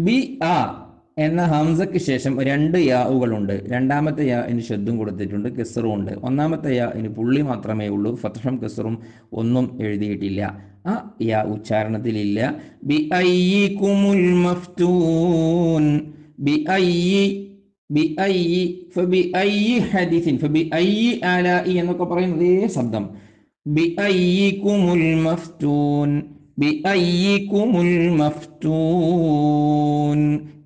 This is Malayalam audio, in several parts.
ബി ആ എന്ന ഹംസയ്ക്ക് ശേഷം രണ്ട് യാവുകളുണ്ട്. രണ്ടാമത്തെ യാ ഇന് ഷദ്ദും കൊടുത്തിട്ടുണ്ട്, കെസറും ഉണ്ട്. ഒന്നാമത്തെ യാ ഇന് പുള്ളി മാത്രമേ ഉള്ളൂ, ഫത്ഹും കെസറും ഒന്നും എഴുതിയിട്ടില്ല. ആ യാ ഉച്ചാരണത്തിലില്ല. ബി അയ്യികുമുൽ മഫ്തൂൻ, ബി അയ്യി, ബി അയ്യി, ഫബി അയ്യി ഹദീസിൻ, ഫബി അയ്യി ആലാഇ എന്നൊക്കെ പറയുന്ന അതേ ശബ്ദം. ബി അയ്യികുമുൽ മഫ്തൂൻ, ബി അയ്യികുമുൽ മഫ്തൂൻ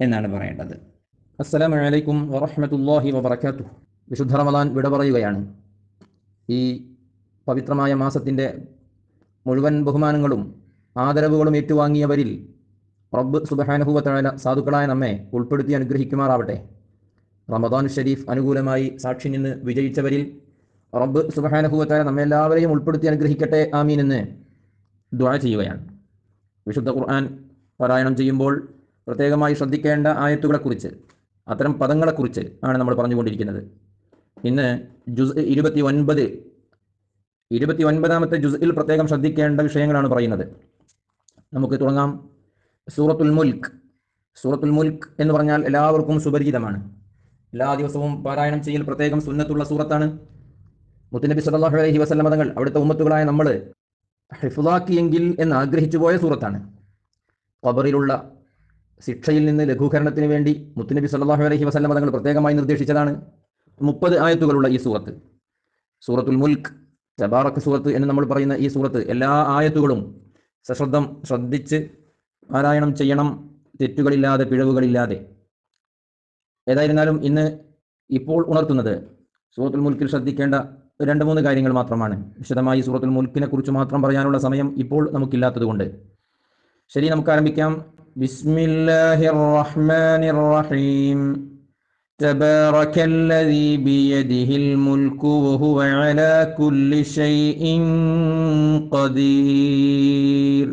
എന്നാണ് പറയേണ്ടത്. അസ്സലാമു അലൈക്കും വറഹ്മത്തുള്ളാഹി വബറകാതുഹു. വിശുദ്ധ റമദാൻ വിട പറയുകയാണ്. ഈ പവിത്രമായ മാസത്തിൻ്റെ മുഴുവൻ ബഹുമാനങ്ങളും ആദരവുകളും ഏറ്റുവാങ്ങിയവരിൽ റബ്ബ് സുബ്ഹാനഹു വ തആല സാധുക്കളായ നമ്മെ ഉൾപ്പെടുത്തി അനുഗ്രഹിക്കുമാറാവട്ടെ. റമദാൻ ഷരീഫ് അനുകൂലമായി സാക്ഷി നിന്ന് വിജയിച്ചവരിൽ റബ്ബ് സുബ്ഹാനഹു വ തആല നമ്മെ എല്ലാവരെയും ഉൾപ്പെടുത്തി അനുഗ്രഹിക്കട്ടെ, ആമീൻ എന്ന് ദുആ ചെയ്യുകയാണ്. വിശുദ്ധ ഖുർആൻ പാരായണം ചെയ്യുമ്പോൾ പ്രത്യേകമായി ശ്രദ്ധിക്കേണ്ട ആയത്തുകളെക്കുറിച്ച്, അത്തരം പദങ്ങളെക്കുറിച്ച് ആണ് നമ്മൾ പറഞ്ഞുകൊണ്ടിരിക്കുന്നത്. ഇന്ന് ജുസ് 29ാമത്തെ ജുസ്ഇൽ പ്രത്യേകം ശ്രദ്ധിക്കേണ്ട വിഷയങ്ങളാണ് പറയുന്നത്. നമുക്ക് തുടങ്ങാം. സൂറത്തുൽ മുൽക്ക്. സൂറത്തുൽ മുൽക്ക് എന്ന് പറഞ്ഞാൽ എല്ലാവർക്കും സുപരിചിതമാണ്. എല്ലാ ദിവസവും പാരായണം ചെയ്യൽ പ്രത്യേകം സുന്നത്തുള്ള സൂറത്താണ്. മുത്തുനബി സല്ലല്ലാഹു അലൈഹി വസല്ലം തങ്ങൾ അവിടുത്തെ ഉമ്മത്തുകളായ നമ്മൾ ഹിഫ്ളാക്കിയെങ്കിൽ എന്ന് ആഗ്രഹിച്ചു പോയ സൂറത്താണ്. ഖബറിലുള്ള ശിക്ഷയിൽ നിന്ന് ലഘൂകരണത്തിന് വേണ്ടി മുത്തുനബി സല്ലല്ലാഹു അലൈഹി വസല്ലം തങ്ങൾ പ്രത്യേകമായി നിർദ്ദേശിച്ചതാണ് 30 ആയത്തുകളുള്ള ഈ സൂറത്ത്. സൂറത്തുൽ മുൽക്ക്, തബാറക സൂറത്ത് എന്ന് നമ്മൾ പറയുന്ന ഈ സൂറത്ത്, എല്ലാ ആയത്തുകളും സശ്രദ്ധം ശ്രദ്ധിച്ച് പാരായണം ചെയ്യണം, തെറ്റുകളില്ലാതെ, പിഴവുകളില്ലാതെ. ഏതായിരുന്നാലും ഇപ്പോൾ ഉണർത്തുന്നത് സൂറത്തുൽ മുൽക്കിൽ ശ്രദ്ധിക്കേണ്ട 2-3 കാര്യങ്ങൾ മാത്രമാണ്. വിശദമായി സൂറത്തുൽ മുൽക്കിനെ കുറിച്ച് മാത്രം പറയാനുള്ള സമയം ഇപ്പോൾ നമുക്കില്ലാത്തതുകൊണ്ട്. ശരി, നമുക്ക് ആരംഭിക്കാം. ബിസ്മില്ലാഹിർ റഹ്മാനിർ റഹീം. തബാറകല്ലദീ ബിയദിഹിൽ മുൽക്കു വഹുവ അലാ കുല്ലി ഷൈഇൻ ഖദീർ.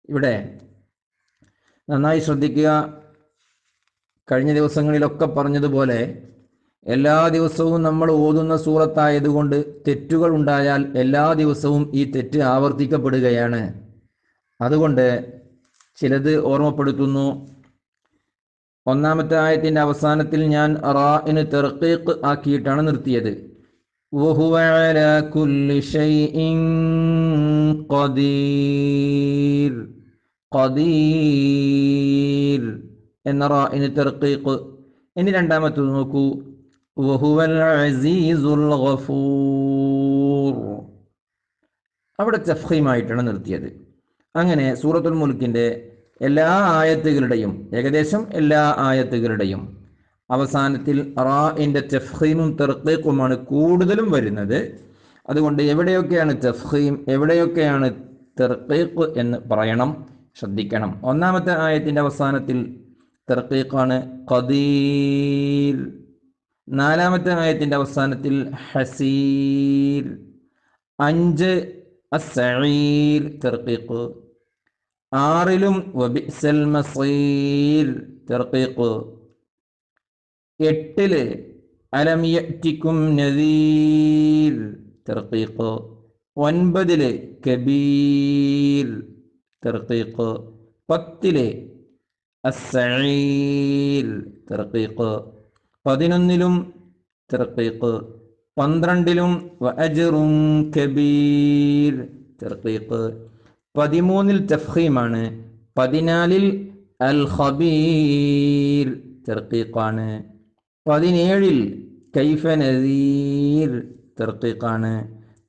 ഇവിടെ നന്നായി ശ്രദ്ധിക്കുക. കഴിഞ്ഞ ദിവസങ്ങളിലൊക്കെ പറഞ്ഞതുപോലെ എല്ലാ ദിവസവും നമ്മൾ ഓതുന്ന സൂറത്തായതുകൊണ്ട് തെറ്റുകൾ ഉണ്ടായാൽ എല്ലാ ദിവസവും ഈ തെറ്റ് ആവർത്തിക്കപ്പെടുകയാണ്. അതുകൊണ്ട് ചിലത് ഓർമ്മപ്പെടുത്തുന്നു. ഒന്നാമത്തെ ആയത്തിൻ്റെ അവസാനത്തിൽ ഞാൻ റാഇന് തർഖീഖ് ആക്കിയിട്ടാണ് നിർത്തിയത്. വഹുവ അലാ കുല്ലി ഷൈഇൻ ഖദീർ. ഖദീർ എന്ന റാഇന് തർഖീഖ്. ഇനി രണ്ടാമത്തേത് നോക്കൂ. വഹുവൽ അസീസുൽ ഗഫൂർ. അവിടെ തഫ്ഖീമായിട്ടാണ് നിർത്തിയത്. അങ്ങനെ സൂറത്തുൽ മുൽക്കിൻ്റെ എല്ലാ ആയത്തുകളുടെയും, ഏകദേശം എല്ലാ ആയത്തുകളുടെയും അവസാനത്തിൽ റാഇൻ്റെ തഫ്ഖീമും തർഖീഖുമാണ് കൂടുതലും വരുന്നത്. അതുകൊണ്ട് എവിടെയൊക്കെയാണ് തഫ്ഖീം, എവിടെയൊക്കെയാണ് തർഖീഖ് എന്ന് പറയണം, ശ്രദ്ധിക്കണം. ഒന്നാമത്തെ ആയത്തിൻ്റെ അവസാനത്തിൽ തർഖീഖാണ്, ഖദീർ. നാലാമത്തെ ആയത്തിൻ്റെ അവസാനത്തിൽ ഹസീർ. 5 അസ്സഈർ, തർഖീഖ്. 6ലും വബിഅ്സൽ മസീർ, തർഖീഖ്. 8 അലം യഅ്തികും നദീർ, തർഖീഖ്. 9 കബീർ, തർഖീഖ്. 10 അസ്സഈർ, തർഖീഖ്. 11ലും തർഖീഖ്. 12ലും വഅജ്റുൻ കബീർ, തർഖീഖ്. 13ൽ തഫ്ഖീമാണ്. 14ൽ അൽ ഖബീർ, തർഖീഖാണ്. 17ൽ കൈഫ നദീർ, തർഖീഖാണ്.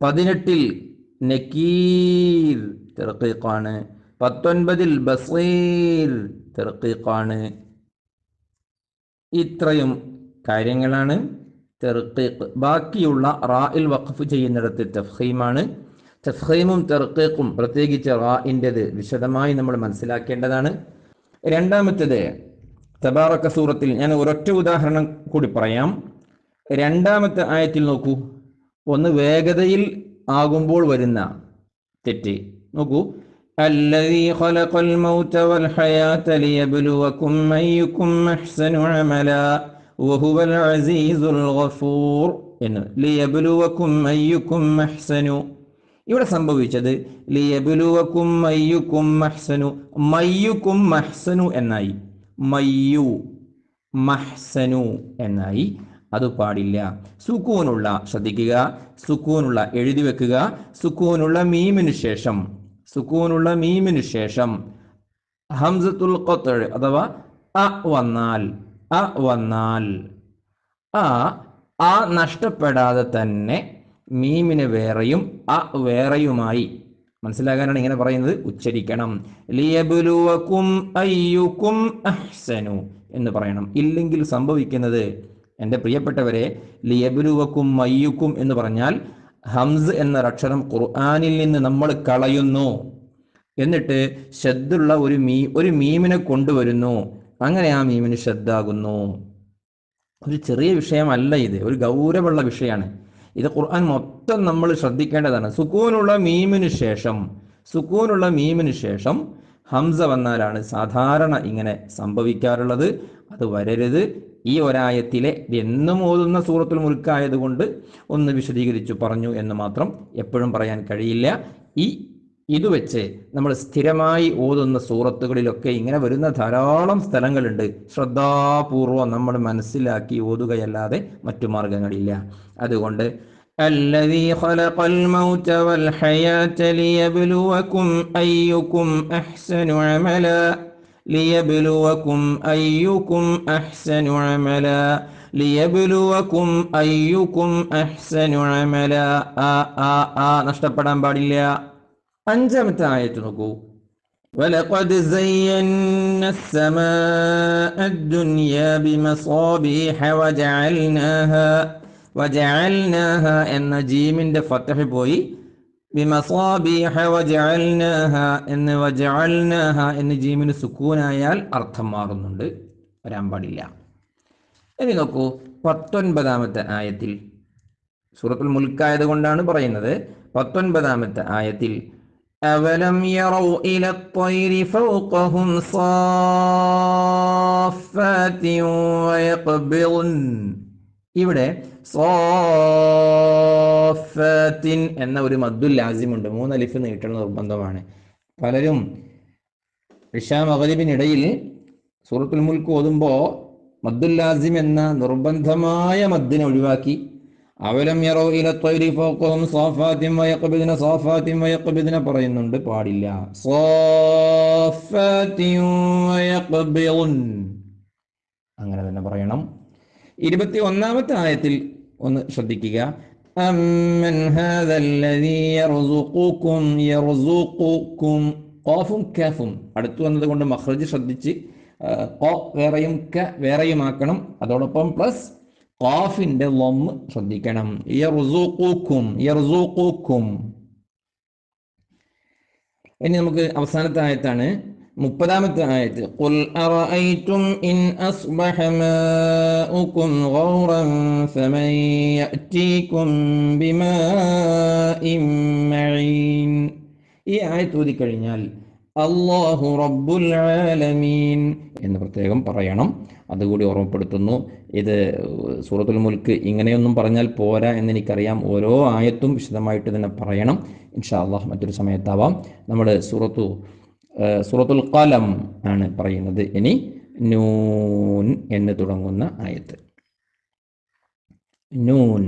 18ൽ നകീർ, തർഖീഖാണ്. 19ൽ ബസീർ, തർഖീഖാണ്. ഇത്രയും കാര്യങ്ങളാണ് തർഖീഖ്. ബാക്കിയുള്ള റാഇൽ വഖഫ് ചെയ്യുന്നിടത്ത് തഫ്ഖീമാണ്. തഫ്ഖീമും തർഖീഖും പ്രത്യേകിച്ച് റാഇൻ്റെത് വിശദമായി നമ്മൾ മനസ്സിലാക്കേണ്ടതാണ്. രണ്ടാമത്തേത്, തബാറക സൂറത്തിൽ ഞാൻ ഒരൊറ്റ ഉദാഹരണം കൂടി പറയാം. രണ്ടാമത്തെ ആയത്തിൽ നോക്കൂ. ഒന്ന് വേഗതയിൽ ആകുമ്പോൾ വരുന്ന തെറ്റ് നോക്കൂ. الذي خلق الموت والحياة ليبلوكم أيكم أحسن عملا وهو العزيز الغفور. ലിയബ്ലുവക്കും അയ്യുക്കും അഹ്സനു. ഇവിടെ സംഭവിച്ചത് ലിയബ്ലുവക്കും മയ്യുക്കും മഹ്സനു, മയ്യുക്കും മഹ്സനു എന്നായി, മയ്യു മഹ്സനു എന്നായി. അത് പാടില്ല. സുക്കൂനുള്ള, ശ്രദ്ധിക്കുക, സുക്കൂനുള്ള എഴുതി വെക്കുക, സുക്കൂനുള്ള മീമിനു ശേഷം, സുക്കൂനുള്ള മീമിനു ശേഷം ഹംസത്തുൽ ഖത്അ് അഥവാ അ വന്നാൽ, അ വന്നാൽ ആ നഷ്ടപ്പെടാതെ തന്നെ മീമിന് വേറെയും അ വേറെയുമായി മനസ്സിലാകാനാണ് ഇങ്ങനെ പറയുന്നത്. ഉച്ചരിക്കണം. ലിയബ്ലുവക്കും അയ്യുക്കും അഹ്സനു എന്ന് പറയണം. ഇല്ലെങ്കിൽ സംഭവിക്കുന്നത്, എൻ്റെ പ്രിയപ്പെട്ടവരെ, ലിയബ്ലുവക്കും അയ്യുക്കും എന്ന് പറഞ്ഞാൽ ഹംസ് എന്ന അക്ഷരം ഖുർആനിൽ നിന്ന് നമ്മൾ കളയുന്നു. എന്നിട്ട് ഷദ്ദുള്ള ഒരു മീമിനെ കൊണ്ടുവരുന്നു. അങ്ങനെ ആ മീമിന് ഷദ്ദാകുന്നു. ഒരു ചെറിയ വിഷയമല്ല ഇത്, ഒരു ഗൗരവമുള്ള വിഷയമാണ്. ഇത് ഖുർആൻ മൊത്തം നമ്മൾ ശ്രദ്ധിക്കേണ്ടതാണ്. സുക്കൂനുള്ള മീമിന് ശേഷം, സുക്കൂനുള്ള മീമിന് ശേഷം ഹംസ വന്നാലാണ് സാധാരണ ഇങ്ങനെ സംഭവിക്കാറുള്ളത്. അത് വരരുത്. ഈ ഒരായത്തിലെ എന്നും ഓതുന്ന സൂറത്തുൽ മുൽക്ക് ആയതുകൊണ്ട് ഒന്ന് വിശദീകരിച്ചു പറഞ്ഞു എന്ന് മാത്രം, എപ്പോഴും പറയാൻ കഴിയില്ല. ഇത് വെച്ച് നമ്മൾ സ്ഥിരമായി ഓതുന്ന സൂറത്തുകളിലൊക്കെ ഇങ്ങനെ വരുന്ന ധാരാളം സ്ഥലങ്ങളുണ്ട്. ശ്രദ്ധാപൂർവം നമ്മൾ മനസ്സിലാക്കി ഓതുകയല്ലാതെ മറ്റു മാർഗങ്ങളില്ല. അതുകൊണ്ട് അല്ലദീ ഖലഖൽ മൗത വൽ ഹയാത ലിയബ്ലുവക്കും അയ്യുക്കും അഹ്സനു അമല, ലിയബ്ലുവക്കും അയ്യുക്കും അഹ്സനു അമല, ലിയബ്ലുവക്കും അയ്യുക്കും അഹ്സനു അമല. നഷ്ടപ്പെടാൻ പാടില്ല. അഞ്ചാമത്തെ ആയത്ത് നോക്കൂ. വലഖദ് സയ്യന്ന അസ്സമാഅ അദ്ദുനിയ ബിമസാബിഹ വജഅൽനാഹ എന്ന ജീമിന്റെ ഫത്ഹ് പോയി ബിമസാബിഹ വജഅൽനാഹ എന്ന് ജീമിന് സുക്കൂനായാൽ അർത്ഥം മാറുന്നുണ്ട്, വരാൻ പാടില്ല. ഇനി നോക്കൂ 19ാമത്തെ ആയത്തിൽ, സൂറത്തുൽ മുൽക്ക് ആയതുകൊണ്ടാണ് പറയുന്നത്. 19ാമത്തെ ആയത്തിൽ അവലം യറൗ ഇലത്തൊയ്രി ഫൗഖഹും സാഫാത്തിൻ വയഖ്ബിറുൻ. ഇവിടെ സാഫാത്തിൻ എന്ന ഒരു മദ്ദുൽ ലാസിമുണ്ട്. 3 അലിഫ് നീട്ടൽ നിർബന്ധമാണ്. പലരും ഇശാ മഗ്രിബിനിടയിൽ സൂറത്തുൽ മുൽക്ക് ഓതുമ്പോൾ മദ്ദുൽ ലാസിം എന്ന നിർബന്ധമായ മദ്ദിനെ ഒഴിവാക്കി അവലം യറൗ ഇലത്തൊയ്രി ഫൗഖഹും സാഫാത്തിൻ വയഖ്ബിദ്ന, സാഫാത്തിൻ വയഖ്ബിദ്ന പറയുന്നുണ്ട്, പാടില്ല. സാഫാത്തിൻ വയഖ്ബിറുൻ അങ്ങനെ തന്നെ പറയണം. 21ാമത്തെ ആയത്തിൽ ഒന്ന് ശ്രദ്ധിക്കുക. അമ്മൻ ഹാദല്ലദീ യർസുഖുക്കും ഖാഫും കാഫും അടുത്തു വന്നത് കൊണ്ട് മഖ്റജ് ശ്രദ്ധിച്ച് ഖ വേറെയും ക വേറെയുമാക്കണം. അതോടൊപ്പം പ്ലസ് ഖാഫിന്റെ ലം ശ്രദ്ധിക്കണം. യർസുഖുക്കും. ഇനി നമുക്ക് അവസാനത്തെ ആയത്താണ് 30ാമത്തെ ആയത്ത്. ഖുൽ അറഅയ്തും ഇൻ അസ്ബഹ മാഉകും ഗൗറൻ ഫമൻ യഅതീകും ബിമാഇൻ മഈൻ. ഈ ആയത്ത് ഓതിക്കഴിഞ്ഞാൽ അല്ലാഹു റബ്ബുൽ ആലമീൻ എന്ന് പ്രത്യേകം പറയണം. അതുകൂടി ഓർമ്മപ്പെടുത്തുന്നു. ഇത് സൂറത്തുൽ മുൽക്ക് ഇങ്ങനെയൊന്നും പറഞ്ഞാൽ പോരാ എന്നെനിക്കറിയാം. ഓരോ ആയത്തും വിശദമായിട്ട് തന്നെ പറയണം. ഇൻഷാ അല്ലാഹ് മറ്റൊരു സമയത്താവാം. നമ്മൾ സൂറത്തുൽ ഖലം ആണ് പറയുന്നത്. ഇനി നൂൻ എന്ന് തുടങ്ങുന്ന ആയത്ത്. നൂൻ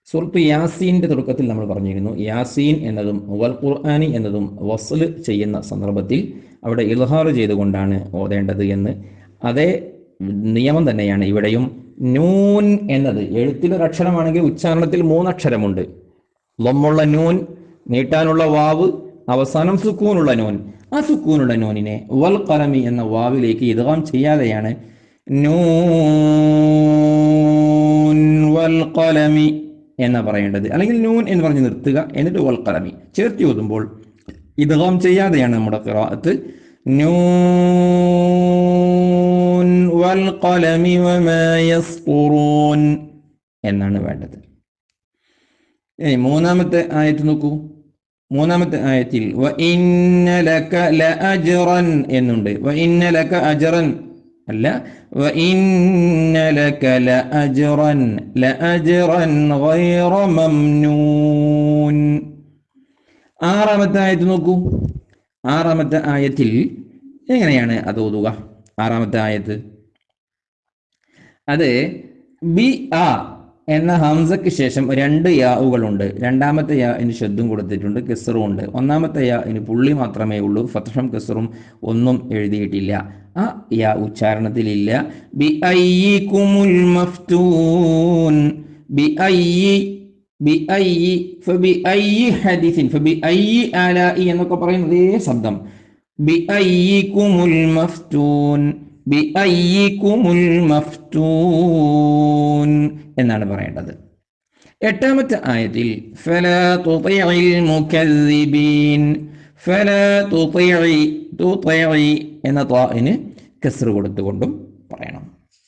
സൂറത്ത് യാസീൻ്റെ തുടക്കത്തിൽ നമ്മൾ പറഞ്ഞിരുന്നു. യാസീൻ എന്നതും വൽ ഖുർആനി എന്നതും വസ്ൽ ചെയ്യുന്ന സന്ദർഭത്തിൽ അവിടെ ഇൽഹാർ ചെയ്തുകൊണ്ടാണ് ഓതേണ്ടത് എന്ന്. അതേ നിയമം തന്നെയാണ് ഇവിടെയും. നൂൻ എന്നത് എഴുത്തിലൊരക്ഷരമാണെങ്കിൽ ഉച്ചാരണത്തിൽ 3 അക്ഷരമുണ്ട്. ലമ്മുള്ള നൂൻ, നീട്ടാനുള്ള വാവ്, അവസാനം സുക്കൂനുള്ള നൂൻ. ആ സുക്കൂനുള്ള നൂനിനെ വൽ ഖലമി എന്ന വാവിലേക്ക് ഇദ്ഗാം ചെയ്യാതെയാണ് നൂൻ വൽ ഖലമി എന്ന് പറയേണ്ടത്. അല്ലെങ്കിൽ നൂൻ എന്ന് പറഞ്ഞ് നിർത്തുക, എന്നിട്ട് വൽ ഖലമി ചേർത്തി ഓതുമ്പോൾ ഇദ്ഗാം ചെയ്യാതെയാണ് നമ്മുടെ ഖിറാഅത്ത്. നൂൻ വൽ ഖലമി വമാ യസ്തുറൂൻ എന്നാണ് വേണ്ടത്. ഇനി 3ാമത്തെ ആയത്ത് നോക്കൂ. 3ാമത്തെ ആയത്തിൽ വ ഇന്ന ലക ലഅജ്റൻ എന്നുണ്ട്. വ ഇന്ന ലക അജ്റൻ അല്ല. വഇന്ന ലക ലഅജ്റൻ ഗൈറ മംനൂൻ. ആറാമത്തെ ആയത്ത് നോക്കൂ. ആറാമത്തെ ആയത്തിൽ എങ്ങനെയാണ് അത് ഓതുക? ആറാമത്തെ ആയത്ത് അത് ബി ആ എന്ന ഹംസയ്ക്ക് ശേഷം 2 യാവുകളുണ്ട്. രണ്ടാമത്തെ യാ ഇന് ശബ്ദം കൊടുത്തിട്ടുണ്ട്, കെസറും ഉണ്ട്. ഒന്നാമത്തെ യാ ഇന് പുള്ളി മാത്രമേ ഉള്ളൂ, ഫത്ഹും കെസറും ഒന്നും എഴുതിയിട്ടില്ല. ആ യാ ഉച്ചാരണത്തിലില്ല. ബി അയ്യികുമുൽ മഫ്തൂൻ. ബി അയ്യി ബി അയ്യി ഫബി അയ്യി ഹദീസിൻ ഫബി അയ്യി ആലാഇ എന്നൊക്കെ പറയുന്ന അതേ ശബ്ദം. ബി അയ്യികുമുൽ മഫ്തൂൻ ബി അയ്യികുമുൽ മഫ്തൂൻ എന്നാണ് പറയേണ്ടത്. എട്ടാമത്തെ ആയത്തിൽ ഫലാ തുതിഇൽ മുകദ്ദിബീൻ. ഫലാ തുതിഇ എന്ന ത്വാഇന് കസ്ർ കൊടുത്തുകൊണ്ടും പറയണം.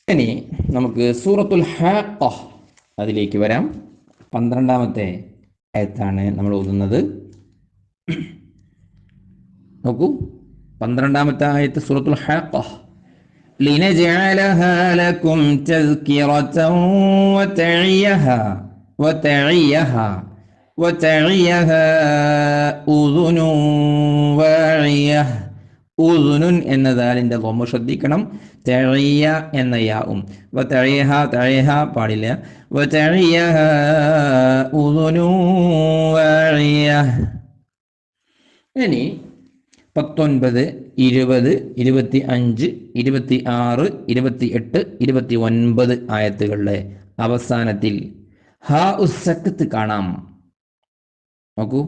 ഇനി നമുക്ക് സൂറത്തുൽ ഹാഖ അതിലേക്ക് വരാം. 12ാമത്തെ ആയത്താണ് നമ്മൾ ഓതുന്നത്. നോക്കൂ, 12ാമത്തെ ആയത്ത് സൂറത്തുൽ ഹാഖ. لنجعلها لكم تذكرة وتعيها أذن واعية. ഉദുനുൻ എന്നതാലിൻ്റെ ളൊമ്മ ശ്രദ്ധിക്കണം. തഴിയ എന്ന യാവും. വതഴിഹ തഴിഹ പാടില്ല. വതഴിയഹ ഉദുനു വാഴിയ. ഇനി 19, 20, 25, 26, 28, 29 ആയത്തുകളുടെ അവസാനത്തിൽ ഹാ ഉസ്സക്കത്ത് കാണാം. നോക്കൂ,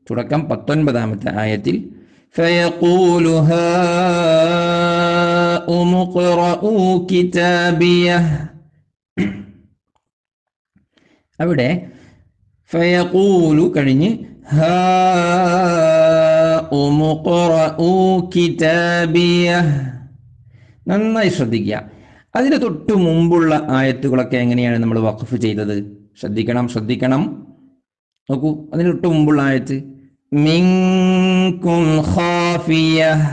തുടക്കം 19ാമത്തെ ആയത്തിൽ ഫയഖൂലു ഹാഉം ഖറഊ കിതാബിയഹ്. അവിടെ ഫയഖൂലു കഴിഞ്ഞ് ഹാഉം ഖറഊ കിതാബിയഹ്. നന്നായി ശ്രദ്ധിക്കുക. അതിന് തൊട്ട് മുമ്പുള്ള ആയത്തുകളൊക്കെ എങ്ങനെയാണ് നമ്മൾ വഖഫ് ചെയ്തത്? ശ്രദ്ധിക്കണം. നോക്കൂ, അതിന് തൊട്ട് മുമ്പുള്ള ആയത്ത് മിൻകും ഖാഫിയഹ്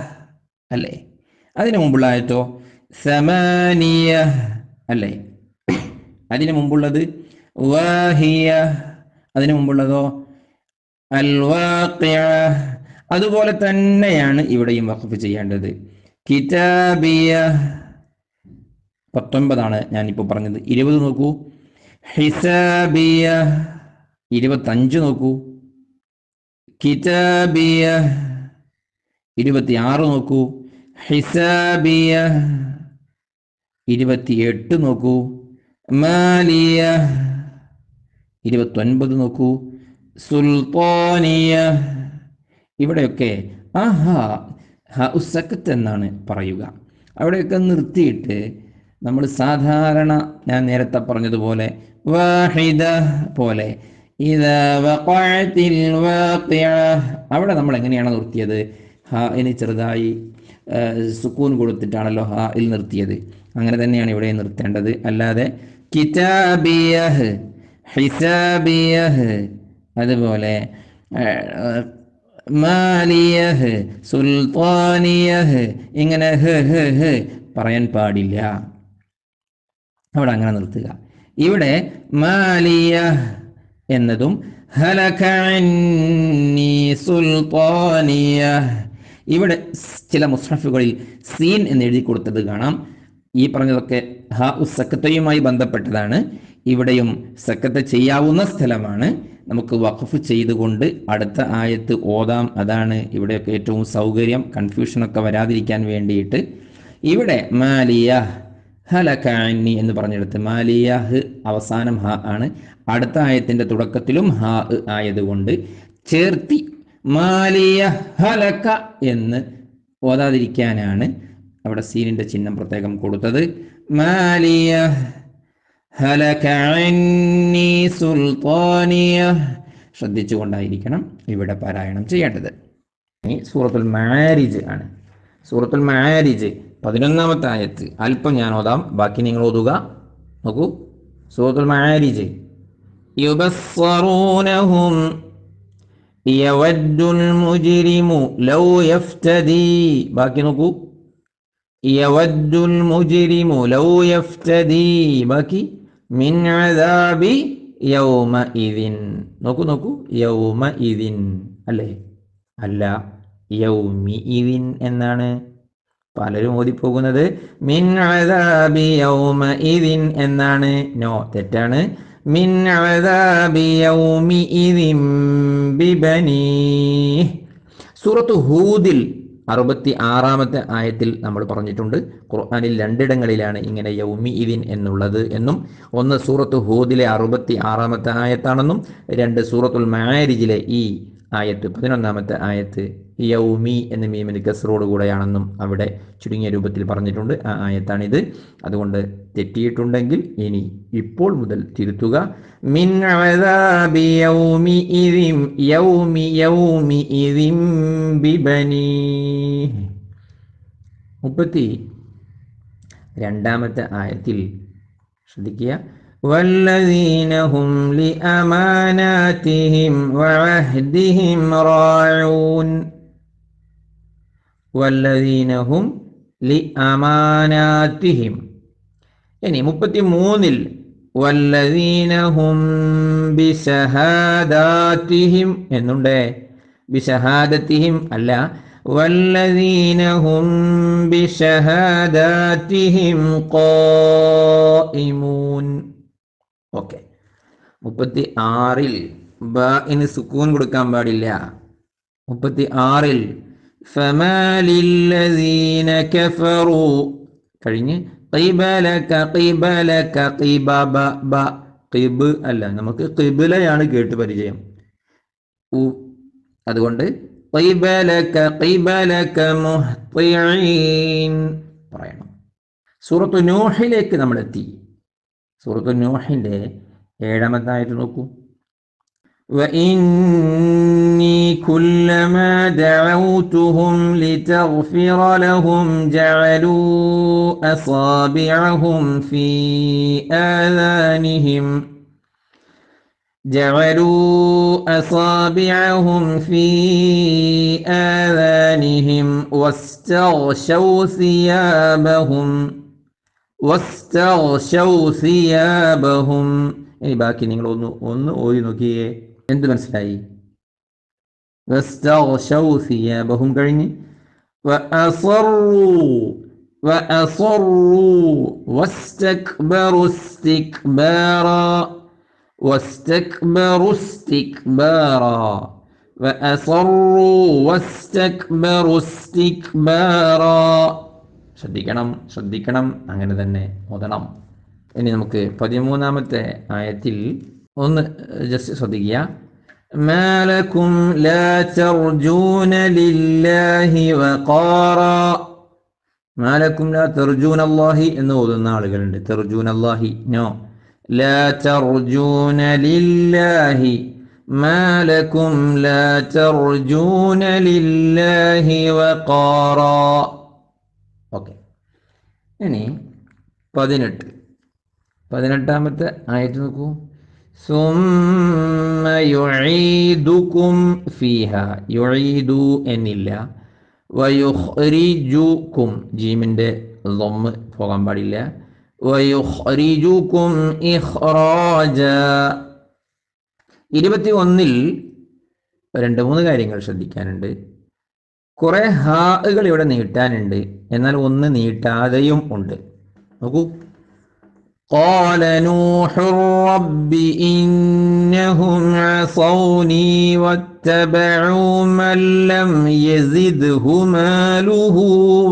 അല്ലേ? അതിന് മുമ്പുള്ള ആയത്തോ സമാനിയഹ് അല്ലേ? അതിന് മുമ്പുള്ളത് വാഹിയഹ്. അതിന് മുമ്പുള്ളതോ അൽവാഖിഅഹ്. അതുപോലെ തന്നെയാണ് ഇവിടെയും വഖഫ് ചെയ്യേണ്ടത്. കിതാബിയഹ് 19 ഞാനിപ്പോൾ പറഞ്ഞത്. 20 നോക്കൂ, ഹിസാബിയഹ്. 25 നോക്കൂ, കിതാബിയഹ്. 26 നോക്കൂ, ഹിസാബിയഹ്. 28 നോക്കൂ, മാലിയഹ്. 29 നോക്കൂ, സുൽത്താനിയഹ്. ഇവിടെയൊക്കെ ഉസ്സക്കത്ത് എന്നാണ് പറയുക. അവിടെയൊക്കെ നിർത്തിയിട്ട് നമ്മൾ സാധാരണ ഞാൻ നേരത്തെ പറഞ്ഞതുപോലെ വാഹിദ പോലെ ഇദാ വഖഅത്തിൽ വാഖിഅഹ് അവിടെ നമ്മൾ എങ്ങനെയാണ് നിർത്തിയത്? ഇനി ചെറുതായി സുക്കൂൻ കൊടുത്തിട്ടാണല്ലോ ഹായിൽ നിർത്തിയത്. അങ്ങനെ തന്നെയാണ് ഇവിടെ നിർത്തേണ്ടത്. അല്ലാതെ കിതാബിയഹ്, ഹിസാബിയഹ്, അതുപോലെ മാലിയഹ്, സുൽത്താനിയഹ് ഇങ്ങനെ പറയാൻ പാടില്ല. അവിടെ അങ്ങനെ നിർത്തുക. ഇവിടെ മാലിയഹ് എന്നതും ഹലക അന്നി സുൽത്താനിയഹ്. ഇവിടെ ചില മുസ്ഹഫുകളിൽ സീൻ എന്ന് എഴുതി കൊടുത്തത് കാണാം. ഈ പറഞ്ഞതൊക്കെ ഹാ ഉസ്സക്കത്തയുമായി ബന്ധപ്പെട്ടതാണ്. ഇവിടെയും സക്കത്ത് ചെയ്യാവുന്ന സ്ഥലമാണ്. നമുക്ക് വഖഫ് ചെയ്തുകൊണ്ട് അടുത്ത ആയത്ത് ഓതാം. അതാണ് ഇവിടെയൊക്കെ ഏറ്റവും സൗകര്യം, കൺഫ്യൂഷനൊക്കെ വരാതിരിക്കാൻ വേണ്ടിയിട്ട്. ഇവിടെ മാലിയഹ് ഹലക അന്നി എന്ന് പറഞ്ഞെടുത്ത് മാലിയഹ് അവസാനം ഹ ആണ്. അടുത്ത ആയത്തിൻ്റെ തുടക്കത്തിലും ഹ ആയതുകൊണ്ട് ചേർത്തി മാലിയഹ് ഹലക എന്ന് ഓതാതിരിക്കാനാണ് അവിടെ സീനിൻ്റെ ചിഹ്നം പ്രത്യേകം കൊടുത്തത്. മാലിയഹ് ഹലക അന്നി സുൽത്താനിയഹ്. ശ്രദ്ധിച്ചുകൊണ്ടായിരിക്കണം ഇവിടെ പാരായണം ചെയ്യേണ്ടത്. ഇനി സൂറത്തുൽ മആരിജ് ആണ്. സൂറത്തുൽ മആരിജ് 11ാമത്തെ ആയത്ത് അല്പം ഞാൻ ഓതാം, ബാക്കി നിങ്ങൾ ഓതുക. നോക്കൂ, സൂറത്തുൽ മആരിജ് യുബസ്സറൂനഹും യവദ്ദുൽ മുജ്രിമു ലൗ യഫ്തദി. ബാക്കി നോക്കൂ, യവദ്ദുൽ മുജ്രിമു ലൗ യഫ്തദി ബാക്കി മിൻ അദാബി യൗമഇദിൻ. നോക്കൂ യൗമഇദിൻ അല്ലേ, അല്ല യൗമിഇദിൻ എന്നാണ് പലരും ഓതിപ്പോകുന്നത്. മിൻ അദാബി യൗമഇദിൻ എന്നാണ്. നോ, തെറ്റാണ്. മിൻ അദാബി യൗമിഇദിൻ ബിബനീഹ്. സൂറത്ത് ഹൂദിൽ 66-ാമത്തെ ആയത്തിൽ നമ്മൾ പറഞ്ഞിട്ടുണ്ട്, ഖുർആനിൽ രണ്ടിടങ്ങളിലാണ് ഇങ്ങനെ യൗമി ഇദിൻ എന്നുള്ളത് എന്നും, ഒന്ന് സൂറത്ത് ഹൂദിലെ 66-ാമത്തെ ആയത്താണെന്നും, രണ്ട് സൂറത്തുൽ മആരിജിലെ ഈ ആയത്ത് 11-ാമത്തെ ആയത്ത് യൗമി എന്ന മീമിന് കസ്റോട് കൂടെയാണെന്നും അവിടെ ചുരുങ്ങിയ രൂപത്തിൽ പറഞ്ഞിട്ടുണ്ട്. ആ ആയത്താണിത്. അതുകൊണ്ട് തെറ്റിയിട്ടുണ്ടെങ്കിൽ ഇനി ഇപ്പോൾ മുതൽ തിരുത്തുക. മിൻ അദാബി യൗമി ഇദിൻ യൗമി ഇദിൻ ബിബനീഹ്. 32-ാമത്തെ ആയത്തിൽ ശ്രദ്ധിക്കുക. വല്ലദീന ഹും ലിഅമാനാതിഹിം വഅഹ്ദിഹിം റാഊൻ. വല്ലദീന ഹും ലിഅമാനാതിഹിം. ഇനി 33-ൽ വല്ലദീന ഹും ബിശഹാദാതിഹിം എന്നുണ്ട്. ബിശഹാദതിഹിം അല്ല, വല്ലദീന ഹും ബിശഹാദാതിഹിം ഖായിമൂൻ. ഓക്കെ. 36-ൽ ബാഇന് സുക്കൂൻ കൊടുക്കാൻ പാടില്ല. 36-ൽ ഫമാലില്ലദീന കഫറു കഴിഞ്ഞ് ഖിബലക ഖിബബ ബ ഖിബ് അല്ല, നമുക്ക് ഖിബലയാണ് കേട്ട് പരിചയം. അതുകൊണ്ട് ഖിബലക മുഹ്തിഈൻ പറയണം. സൂറത്തു നൂഹിലേക്ക് നമ്മൾ എത്തി. സൂറത്തു നൂഹിന്റെ 7-ാമത്തെ ആയത്ത് നോക്കൂ. وإني كلما دعوتهم لتغفر لهم جعلوا أصابعهم في آذانهم واستغشوا ثيابهم. ഇനി ബാക്കി നിങ്ങൾ ഒന്ന് ഓതി നോക്കിയേ, എന്ത് മനസ്സിലായി? واستغشوا ثيابهم കഴിഞ്ഞ് وأصروا واستكبروا استكبارا وأصروا واستكبروا استكبارا. ശ്രദ്ധിക്കണം, അങ്ങനെ തന്നെ ഓതണം. ഇനി നമുക്ക് 13-ാമത്തെ ആയത്തിൽ ഒന്ന് ജസ്റ്റ് ശ്രദ്ധിക്കുക. മാലക്കും ലാ തർജൂന ലില്ലാഹി വഖാറാ. മാലക്കും ലാ തർജൂന അല്ലാഹി എന്ന് ഓതുന്ന ആളുകളുണ്ട്. തർജൂന അല്ലാഹി നോ, ലാ തർജൂന ലില്ലാഹി. മാലക്കും ലാ തർജൂന ലില്ലാഹി വഖാറാ. ഓക്കെ. ഇനി 18-ാമത്തെ ആയത്ത് നോക്കൂ. സുമ്മ യുഈദുകും ഫീഹ. യുഈദു എന്നില്ല. വയുഖ്രിജുകും ജീമിൻ്റെ ളമ്മ് പോകാൻ പാടില്ല. വയുഖ്രിജുകും ഇഖ്റാജ. 21-ൽ 2-3 കാര്യങ്ങൾ ശ്രദ്ധിക്കാനുണ്ട്. കുറെ ഹാകൾ ഇവിടെ നീട്ടാനുണ്ട്, എന്നാൽ ഒന്ന് നീട്ടാതെയും ഉണ്ട്. നോക്കൂ. قال نوح رب إنهم عصوني واتبعوا من لم يزده ماله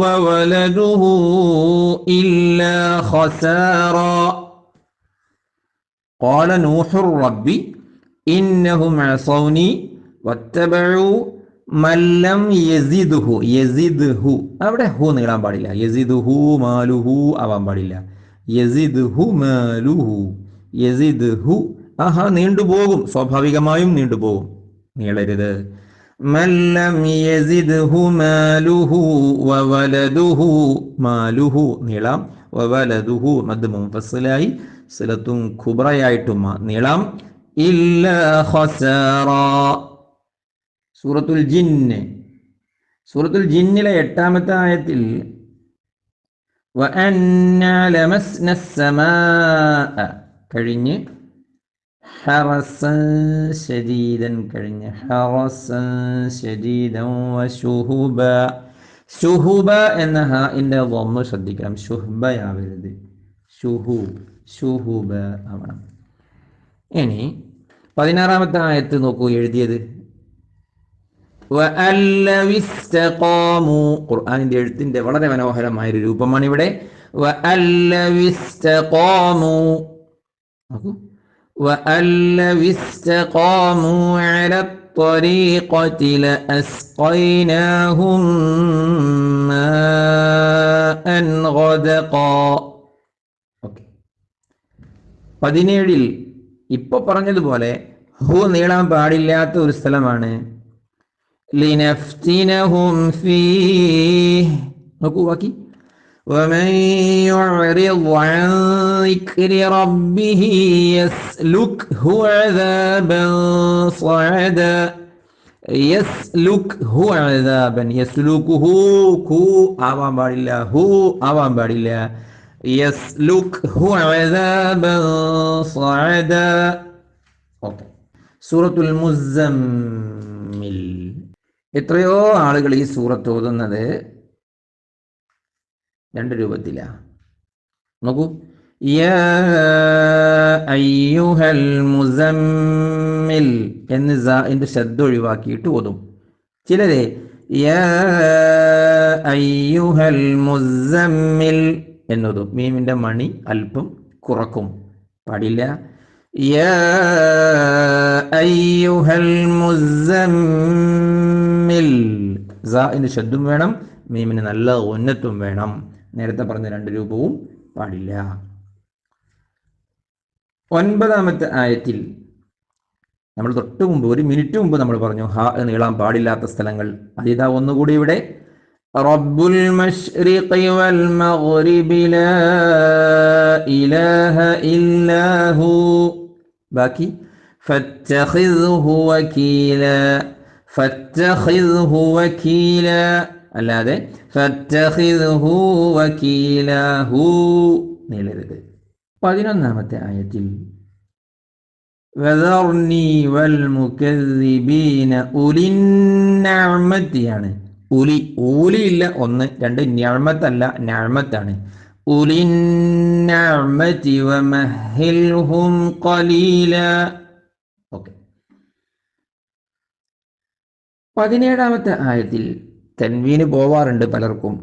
وولده إلا خسارا. قال نوح رب إنهم عصوني واتبعوا من لم يزده. യസിദ്ഹു അവിടെ ഹു നീളാൻ പാടില്ല. യസിദ്ഹു മാലുഹു ആവാൻ പാടില്ല. യസിദ്ഹു മാലുഹു. യസിദ്ഹു ആഹാ നീണ്ടുപോകും, സ്വാഭാവികമായും നീണ്ടുപോകും, നീളരുത്. മല്ലം യസിദ്ഹു മാലുഹു വവലദുഹു. മാലുഹു നീളാം, വവലദുഹു മദ് മുൻഫസിലായി സിലത്തുൻ ഖുബ്റയായിട്ടും നീളാം. ഇല്ലാ ഖസാറാ. സൂറത്തുൽ ജിന്നിലെ 8-ാമത്തെ ആയത്തിൽ വഅന്നാ ലമസ്ന السماء കഴിഞ്ഞ് ഹറസൻ ശദീദൻ കഴിഞ്ഞ് ഹറസൻ ശദീദൻ വശുഹുബ ശുഹുബ എന്ന ഹാഇന്റെ ളമ്മ് ശ്രദ്ധിക്കണം. ശുഹ്ബയാവരുത്, ശുഹുബ ആവണം. ഇനി 16-ാമത്തെ ആയത്ത് നോക്കൂ എഴുതിയത്. വഅല്ലവിസ്തഖാമു ഖുർആനിന്റെ എഴുത്തിന്റെ വളരെ മനോഹരമായ ഒരു രൂപമാണ് ഇവിടെ. വഅല്ലവിസ്തഖാമു നോക്കൂ. വഅല്ലവിസ്തഖാമു അലത്ത്വരീഖതി ലഅസ്ഖൈനാഹും മാഅൻ ഗദഖാ. ഓക്കേ, 17-ൽ ഇപ്പൊ പറഞ്ഞതുപോലെ ഹു നീളാൻ പാടില്ലാത്ത ഒരു സ്ഥലമാണ്. ലിനഫ്തിനഹും ഫീഹ് നോക്കൂ ബാക്കി. വമൻ യുഅ്റിദ് അൻ ദിക്രി റബ്ബിഹി യസ്ലുക്ഹു അദാബൻ സഅദ. യസ്ലുക്ഹു അദാബൻ, യസ്ലുക്ഹു കു ആവാൻ പാടില്ല, ഹു ആവാൻ പാടില്ല. യസ്ലുക്ഹു അദാബൻ സഅദ. ഓക്കെ, സൂറത്തുൽ മുസമ്മിൽ. എത്രയോ ആളുകൾ ഈ സൂറത്ത് ഓതുന്നത് 2 രൂപത്തിലാണ്. നോക്കൂ. യാ അയ്യുഹൽ മുസമ്മിൽ എന്ന് സാഇന്റെ ശബ്ദം ഒഴിവാക്കിയിട്ട് ഓതും. ചിലരെ യാ അയ്യുഹൽ മുസമ്മിൽ എന്നോതും. മീമിന്റെ മണി അല്പം കുറക്കും, പാടില്ല. യാ അയ്യുഹൽ മുസമ്മിൽ സാഇന്റെ ശബ്ദം വേണം, മീമിന് നല്ല ഉന്നത്തും വേണം. നേരത്തെ പറഞ്ഞ 2 രൂപവും പാടില്ല. 9-ാമത്തെ ആയത്തിൽ നമ്മൾ തൊട്ട് മുമ്പ് 1 മിനിറ്റ് മുമ്പ് നമ്മൾ പറഞ്ഞു ഹ നീളാൻ പാടില്ലാത്ത സ്ഥലങ്ങൾ. അതിതാ ഒന്നുകൂടി ഇവിടെ. റബ്ബുൽ മശ്രിഖി വൽ മഗ്രിബി ലാ ഇലാഹ ഇല്ലാഹു. ബാക്കി ഫത്തഖിദ്ഹു വകീല, ഫത്തഖിദ്ഹു വകീല അല്ലാതെ ഫത്തഖിദ്ഹു വകീലഹു നീളരുത്. 11-ാമത്തെ ആയത്തിൽ വദർനി വൽ മുകദ്ദിബീന ഉലിൻ നഅമത്തിയാണ്. ഉലി ഇല്ല, 1 2 നിഅമത്തല്ല, നഅമത്താണ്. ഉലിൻ നഅമതി വമഹിൽഹും ഖലീല. ഓക്കെ, 17-ാമത്തെ ആയത്തിൽ തൻവീന് പോവാറുണ്ട് പലർക്കും.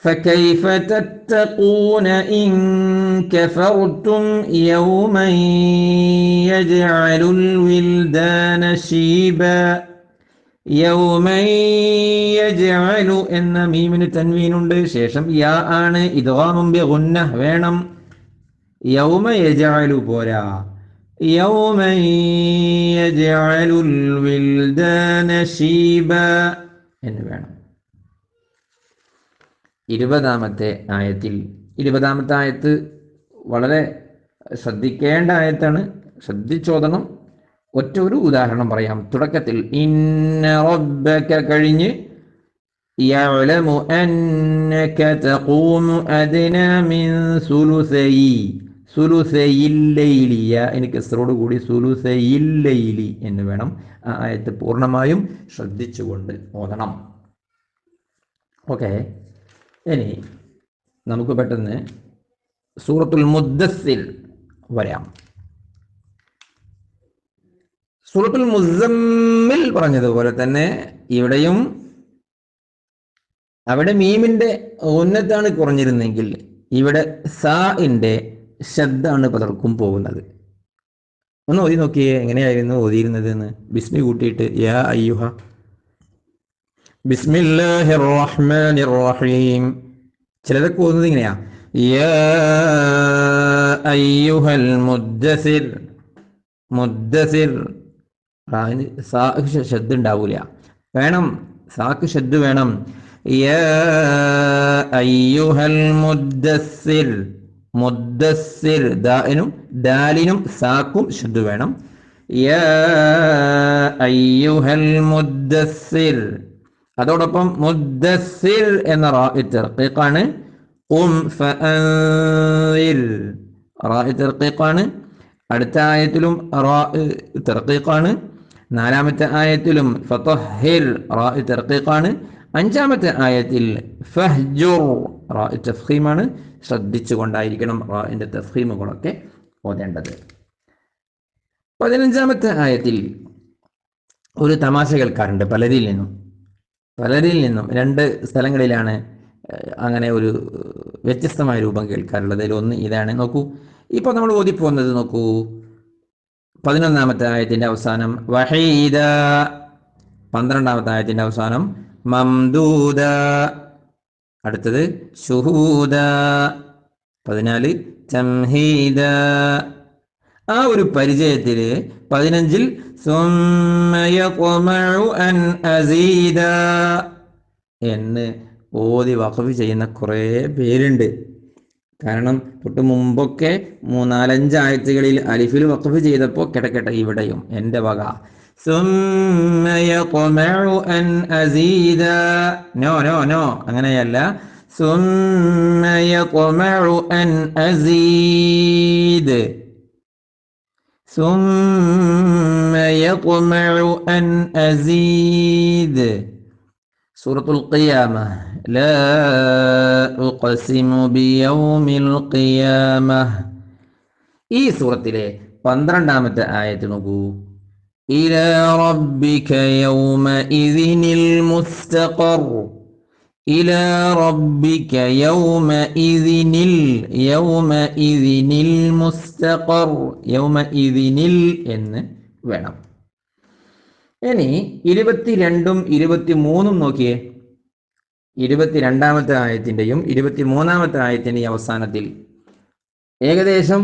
فكيف تتقون إن كفرتم يوما يجعل الولدان شيبا. يوما يجعل എന്ന മീമിന് തൻവീനുണ്ട്, ശേഷം യാ ആണ്, ഇദ്ഗാമും ബിഗുന്ന വേണം. യൗമ യജഅലു പോരാ, യൗമ യജഅലുൽ വിൽദാന ശീബാ എന്ന് വേണം. 20-ാമത്തെ ആയത്തിൽ 20-ാമത്തെ ആയത്ത് വളരെ ശ്രദ്ധിക്കേണ്ട ആയത്താണ്, ശ്രദ്ധിച്ചോദണം. ഒറ്റ ഒരു ഉദാഹരണം പറയാം. തുടക്കത്തിൽ ഇന്ന റബ്ബക കഴിഞ്ഞ് യഅലമു അന്നക തഖൂമു അദ്നാ മിൻ സുലുസയിൽ ലൈലി, എനിക്ക് കസ്റോട് കൂടി സുലുസയിൽ ലൈലി എന്ന് വേണം. ആ ആയത്ത് പൂർണ്ണമായും ശ്രദ്ധിച്ചുകൊണ്ട് ഓതണം. ഓക്കെ, ഇനി നമുക്ക് പെട്ടെന്ന് സൂറത്തുൽ മുദ്ദസ്സിൽ വരാം. സൂറത്തുൽ മുസമ്മിൽ പറഞ്ഞതുപോലെ തന്നെ ഇവിടെയും അവിടെ മീമിന്റെ ഉന്നത്താണ് കുറഞ്ഞിരുന്നെങ്കിൽ ഇവിടെ സാഇന്റെ ശബ്ദമാണ് പലർക്കും പോകുന്നത്. ഒന്ന് ഓതി നോക്കിയേ, എങ്ങനെയായിരുന്നു ഓതിയിരുന്നത് എന്ന്. ബിസ്മി കൂട്ടിയിട്ട് യാ അയ്യുഹ, ബിസ്മില്ലാഹിർ റഹ്മാനിർ റഹീം. ചിലതൊക്കെ ഓതുന്നത് ഇങ്ങനെയാ, യാ അയ്യുഹൽ മുദ്ദസിർ. മുദ്ദസിർ സാക്ക് ശബ്ദം ഉണ്ടാവൂല, വേണം സാക്ക് ശബ്ദം വേണം. യാ അയ്യുഹൽ മുദ്ദസിർ. മുദ്ദസിർ ദാഇനും ദാലിനും സാക്കും ശബ്ദം വേണം. യാ അയ്യുഹൽ മുദ്ദസിർ. അതോടൊപ്പം മുദ്ദസിർ എന്ന റാഇ തർഖീഖാണ്. ഖും ഫഅൻദിർ റാ തർഖീഖാണ്. അടുത്ത ആയത്തിലും റാ തർഖീഖാണ്. നാലാമത്തെ ആയത്തിലും ഫതഹിർ റാ തർഖീഖാണ്. അഞ്ചാമത്തെ ആയത്തിൽ ഫഹ്ജുർ റാ തഫ്ഖീമാണ്. ശ്രദ്ധിച്ചുകൊണ്ടായിരിക്കണം റാഇന്റെ തഫ്ഖീമുകളൊക്കെ ഓതേണ്ടത്. 15ാമത്തെ ആയത്തിൽ ഒരു തമാശ കേൾക്കാറുണ്ട് പലരിൽ നിന്നും രണ്ട് സ്ഥലങ്ങളിലാണ് അങ്ങനെ ഒരു വ്യത്യസ്തമായ രൂപം കേൾക്കാറുള്ളത്. അതിലൊന്ന് ഇതാണ്. നോക്കൂ, ഇപ്പോൾ നമ്മൾ ഓതിപ്പോകുന്നത് നോക്കൂ. 11ാമത്തെ ആയത്തിന്റെ അവസാനം വഹീദ, 12ാമത്തെ ആയത്തിന്റെ അവസാനം മംദൂദ, അടുത്തത് ശുഹൂദ, 14 തംഹീദ. ആ ഒരു പരിചയത്തിൽ 15ൽ സുമ്മ യത്മഉ അൻ അസീദ എന്ന് ഓതി വഖഫ് ചെയ്യുന്ന കുറേ പേരുണ്ട്. കാരണം തൊട്ട് മുമ്പൊക്കെ 4-5 ആയത്തുകളിൽ അലിഫിൽ വഖഫ് ചെയ്തപ്പോൾ കിടക്കട്ടെ ഇവിടെയും എൻ്റെ വക സുമ്മ യത്മഉ അൻ അസീദ. നോ നോ നോ, അങ്ങനെയല്ല. സുമ്മ യത്മഉ അൻ അസീദ്, ثم يطمع أن أزيد. سورة القيامة لا أقسم بيوم القيامة. ഈ സൂറത്തിലെ 12ാമത്തെ ആയത്ത് നോക്കൂ. إلى ربك يومئذ المستقر. إلى ربك يومئذ المستقر. يومئذ എന്ന് വേണം. ഇനി 22ഉം 23ഉം നോക്കിയേ. 22ാമത്തെ ആയത്തിൻ്റെയും 23ാമത്തെ ആയത്തിൻ്റെയും അവസാനത്തിൽ ഏകദേശം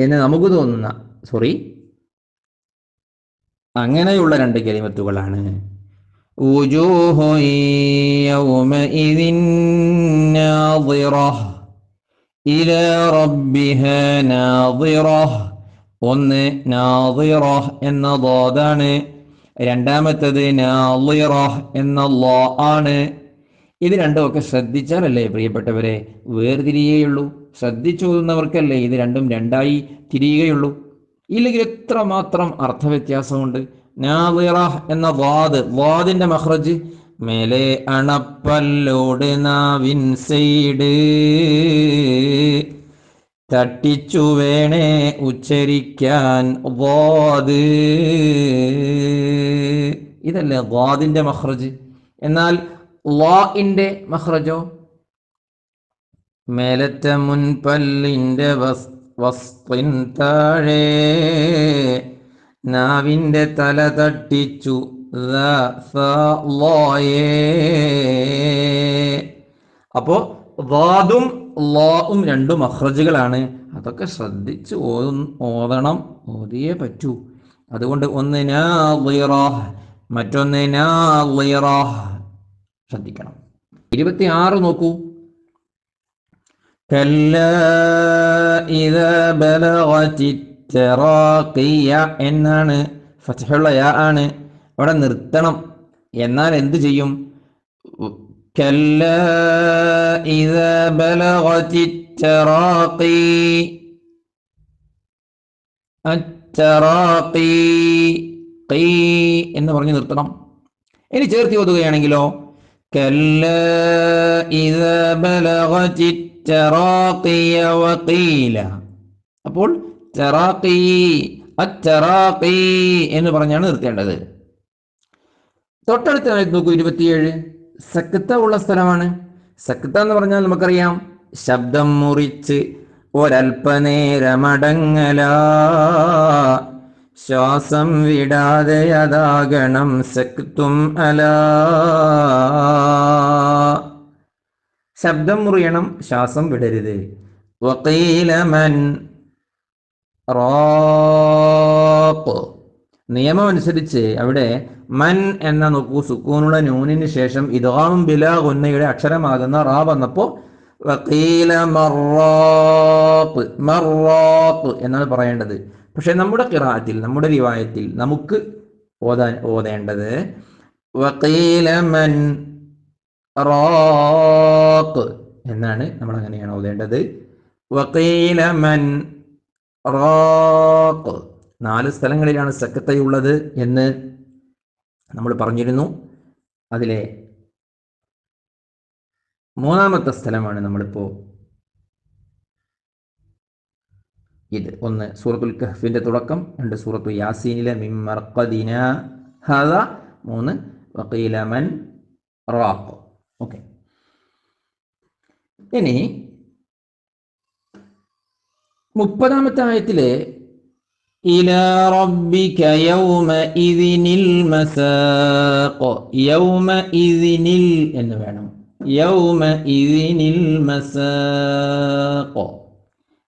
എന്ന് നമുക്ക് തോന്നുന്ന അങ്ങനെയുള്ള 2 കലിമത്തുകളാണ്. وجوه يومئذ ناظرة إلى ربها ناظرة. ഒന്ന് നാദിറ എന്ന ളാണ്, രണ്ടാമത്തേത് നാളിറ എന്ന ളാ ആണ്. ഇത് രണ്ടുമൊക്കെ ശ്രദ്ധിച്ചാലല്ലേ പ്രിയപ്പെട്ടവരെ വേർതിരിയുകയുള്ളൂ. ശ്രദ്ധിച്ചോതുന്നവർക്കല്ലേ ഇത് രണ്ടും രണ്ടായി തിരിയുകയുള്ളൂ. ഇല്ലെങ്കിൽ എത്രമാത്രം അർത്ഥവ്യത്യാസമുണ്ട്. നാദിറ എന്ന വാദിന്റെ മഖ്റജ് മേലെ അണപ്പല്ലോട് നാവിൻ സൈഡ് തട്ടിച്ചു വേണേ ഉച്ചരിക്കാൻ വാദ്. ഇതല്ലേ വാദിന്റെ മഖ്റജ്. എന്നാൽ ളാഇന്റെ മഖ്റജോ മേലത്തെ മുൻപല്ലിന്റെ വസ്തിൻ താഴെ നാവിന്റെ തല തട്ടിച്ചു അപ്പോ വാദും ളാഉം 2 മഖ്റജുകളാണ്. അതൊക്കെ ശ്രദ്ധിച്ച് ഓതണം, ഓതിയേ പറ്റൂ. അതുകൊണ്ട് ഒന്ന് നാദിറ, മറ്റൊന്ന് നാളിറ, ശ്രദ്ധിക്കണം. 26 നോക്കൂ. കല്ലാ ഇദാ ബലഗതി തറാഖിയ എന്നാണ്, ഫത്ഹുള്ള യാ ആണ്. അവിടെ നിർത്തണം. എന്നാൽ എന്ത് ചെയ്യും? കല്ലാ ഇദാ ബലഗതി തറാഖി, അത്തറാഖി ഖീ എന്ന് പറഞ്ഞ് നിർത്തണം. ഇനി ചേർത്തി ഓതുകയാണെങ്കിലോ കല്ലാ ഇദാ ബലഗതി തറാഖിയ വഖീല. അപ്പോൾ തറാഖി അത്തറാഖി എന്ന് പറഞ്ഞാണ് നിർത്തേണ്ടത്. തൊട്ടടുത്ത ആയത്ത് നോക്കൂ. 27 സക്ത ഉള്ള സ്ഥലമാണ്. സക്ത എന്ന് പറഞ്ഞാൽ നമുക്കറിയാം ശബ്ദം മുറിച്ച് ഒരൽപ്പനേരമടങ്ങല, ശ്വാസം വിടാതെ അതാകണം സക്തും അല. ശബ്ദം മുറിയണം, ശ്വാസം വിടരുത്. വഖീല മൻ റാഖ്, നിയമം അനുസരിച്ച് അവിടെ മൻ എന്ന നോക്കൂ സുക്കൂനുള്ള നൂനിന് ശേഷം ഇദ്ഗാം ബിലാ ഗുന്നയുടെ അക്ഷരമാകുന്ന റാ വന്നപ്പോൾ വഖീല മർറാഖ്, മർറാഖ് എന്നാണ് പറയേണ്ടത്. പക്ഷെ നമ്മുടെ ഖിറാഅത്തിൽ, നമ്മുടെ റിവായത്തിൽ നമുക്ക് ഓതേണ്ടത് വഖീല മൻ റാഖ്, എന്നാണ് നമ്മൾ അങ്ങനെയാണ് ഓതേണ്ടത്. വഖീല മൻ റാഖ് 4 സ്ഥലങ്ങളിലാണ് സക്കത്തയുള്ളത് എന്ന് നമ്മൾ പറഞ്ഞിരുന്നു. അതിലെ 3ാമത്തെ സ്ഥലമാണ് നമ്മളിപ്പോൾ ഇത്. 1 സൂറത്തുൽ കഹ്ഫിന്റെ തുടക്കം, 2 സൂറത്തു യാസീനിലെ മിൻ മർഖദിനാ ഹാദാ, 3 വഖീല മൻ റാഖ്. ഓക്കെ, ഇനി 30ാമത്തെ ആയത്തിലെ ഇലാ റബ്ബിക യൗമഇദിനിൽ മസാഖ്, യൗമഇദിനിൽ എന്ന് വേണം, യൗമഇദിനിൽ മസാഖ്.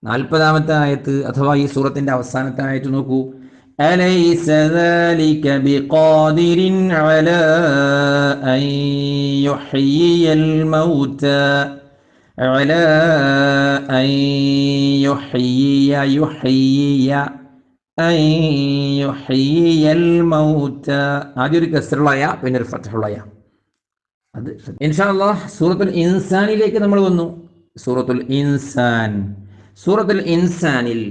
40ാമത്തെ ആയത്ത് അഥവാ ഈ സൂറത്തിന്റെ അവസാനത്തെ ആയത്ത് നോക്കൂ. അലൈസ ദാലിക ബിഖാദിരിൻ അലാ അൻ യുഹ്യിയൽ മൗതാ, അലാ അൻ യുഹ്യിയ അൻ യുഹ്യിയൽ മൗതാ. ആദ്യം ഒരു കസ്റുള്ള യ, പിന്നെ ഒരു ഫത്ഹുള്ള യ. അത് ഇൻഷാ അല്ലാഹ് സൂറത്തുൽ ഇൻസാനിലേക്ക് നമ്മൾ വന്നു. സൂറത്തുൽ ഇൻസാൻ, സൂറത്തുൽ ഇൻസാനിൽ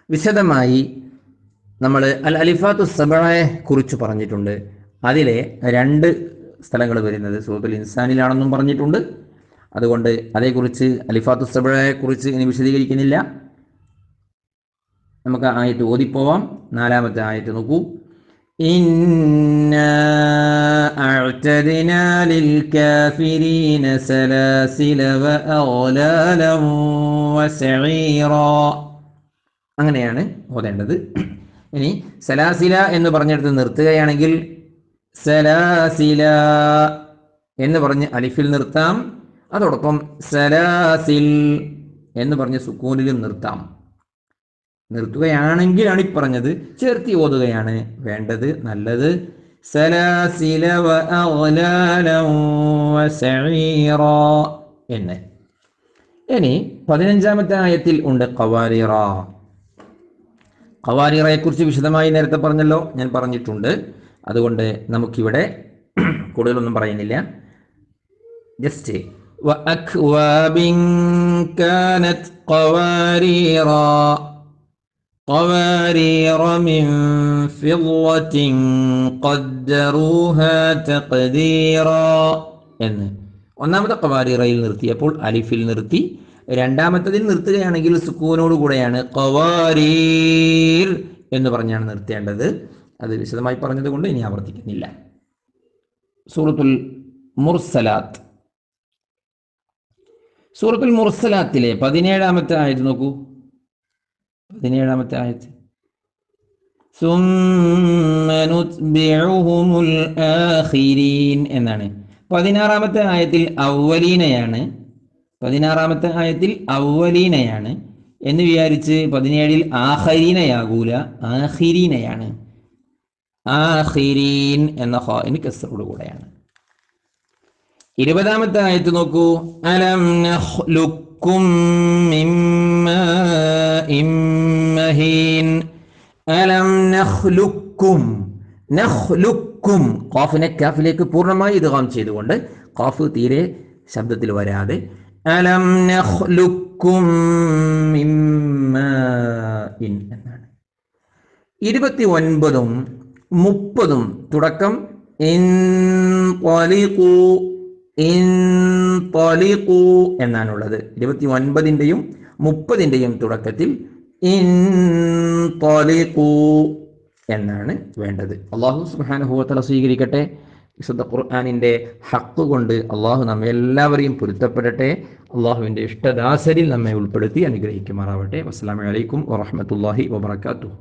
വിശദമായി നമ്മൾ അൽ അലിഫാത്തു സബഅയെ കുറിച്ച് പറഞ്ഞിട്ടുണ്ട്. അതിലെ 2 സ്ഥലങ്ങൾ വരുന്നത് സൂറത്തുൽ ഇൻസാനിലാണെന്നും പറഞ്ഞിട്ടുണ്ട്. അതുകൊണ്ട് അതേക്കുറിച്ച് അലിഫാത്തു സബഅയെ കുറിച്ച് ഇനി വിശദീകരിക്കുന്നില്ല. നമുക്ക് ആയത്ത് ഓതിപ്പോവാം. 4ാമത്തെ ആയത്ത് നോക്കൂ. ഇന്നാ അഅ്തദ്നാ ലിൽ കാഫിരീന സലാസില വഅഗ്ലാലൻ വസഈറാ. അങ്ങനെയാണ് ഓതേണ്ടത്. ഇനി സലാസില എന്ന് പറഞ്ഞെടുത്ത് നിർത്തുകയാണെങ്കിൽ സലാസില എന്ന് പറഞ്ഞ് അലിഫിൽ നിർത്താം. അതോടൊപ്പം സലാസിൽ എന്ന് പറഞ്ഞ് സുക്കൂനിലും നിർത്താം. നിർത്തുകയാണെങ്കിലാണ് ഈ പറഞ്ഞത്, ചേർത്തി ഓതുകയാണ് വേണ്ടത്, നല്ലത്. സലാസില വഅഗ്ലാലൻ വസഈറാ എന്ന്. ഇനി 15ാമത്തെ ആയത്തിൽ ഉണ്ട് ഖവാരിറ. ഖവാരിറയെ കുറിച്ച് വിശദമായി നേരത്തെ പറഞ്ഞല്ലോ, ഞാൻ പറഞ്ഞിട്ടുണ്ട്. അതുകൊണ്ട് നമുക്കിവിടെ കൂടുതലൊന്നും പറയുന്നില്ല. ജസ്റ്റ് വഅക്വാബിൻ കാനത് ഖവാരിറ ഖവാരിറ മിൻ ഫിദ്ദത്തിൻ ഖദ്ദറൂഹാ തഖ്ദീറ എന്ന്. 1ാമത്തെ ഖവാരിറയിൽ നിർത്തിയപ്പോൾ അലിഫിൽ നിർത്തി. 2ാമത്തതിൽ നിർത്തുകയാണെങ്കിൽ സുക്കൂനോട് കൂടെയാണ് ഖവാരീർ എന്ന് പറഞ്ഞാണ് നിർത്തേണ്ടത്. അത് വിശദമായി പറഞ്ഞതുകൊണ്ട് ഇനി ആവർത്തിക്കുന്നില്ല. സൂറത്തുൽ മുർസലാത്ത്, സൂറത്തുൽ മുർസലാത്തിലെ 17ാമത്തെ ആയത്ത് നോക്കൂ. 17ാമത്തെ ആയത്ത് സുമ്മ നുത്ബിഉഹുമുൽ ആഖിരീൻ എന്നാണ്. 16ാമത്തെ ആയത്തിൽ അവലീനയാണ്. 16ാമത്തെ ആയത്തിൽ അവലീനയാണ് എന്ന് വിചാരിച്ച് 17ൽ ആഖരീനയാകൂല, ആഖിരീനയാണ്. ആഖിരീൻ എന്ന ഖാഇന് കസ്റോട് കൂടെയാണ്. 20ാമത്തെ ആയത്ത് നോക്കൂ. അലം നഖ്ലുക്കും മിൻ മാഇൻ മഹീൻ. അലം നഖ്ലുക്കും, നഖ്ലുക്കും ഖാഫിനെ കാഫിലേക്ക് പൂർണ്ണമായി ഇദ്ഗാം ചെയ്തുകൊണ്ട് ഖാഫ് തീരെ ശബ്ദത്തിൽ വരാതെ അലം നഖ്ലുക്കും മിൻ മാഇൻ എന്നാണ്. 29ഉം 30ഉം തുടക്കം ഇൻതലിഖൂ, ഇൻതലിഖൂ എന്നാണുള്ളത്. 29ന്റെയും 30ന്റെയും തുടക്കത്തിൽ ഇൻതലിഖൂ എന്നാണ് വേണ്ടത്. അല്ലാഹു സുബ്ഹാനഹു വ തആല സ്വീകരിക്കട്ടെ. വിശുദ്ധ ഖുർആനിന്റെ ഹഖ് കൊണ്ട് അള്ളാഹു നമ്മെ എല്ലാവരെയും പൊരുത്തപ്പെടട്ടെ. അള്ളാഹുവിൻ്റെ ഇഷ്ടദാസരിൽ നമ്മെ ഉൾപ്പെടുത്തി അനുഗ്രഹിക്കുമാറാവട്ടെ. അസ്സലാമു അലൈക്കും വറഹ്മത്തുള്ളാഹി വബറകാതുഹു.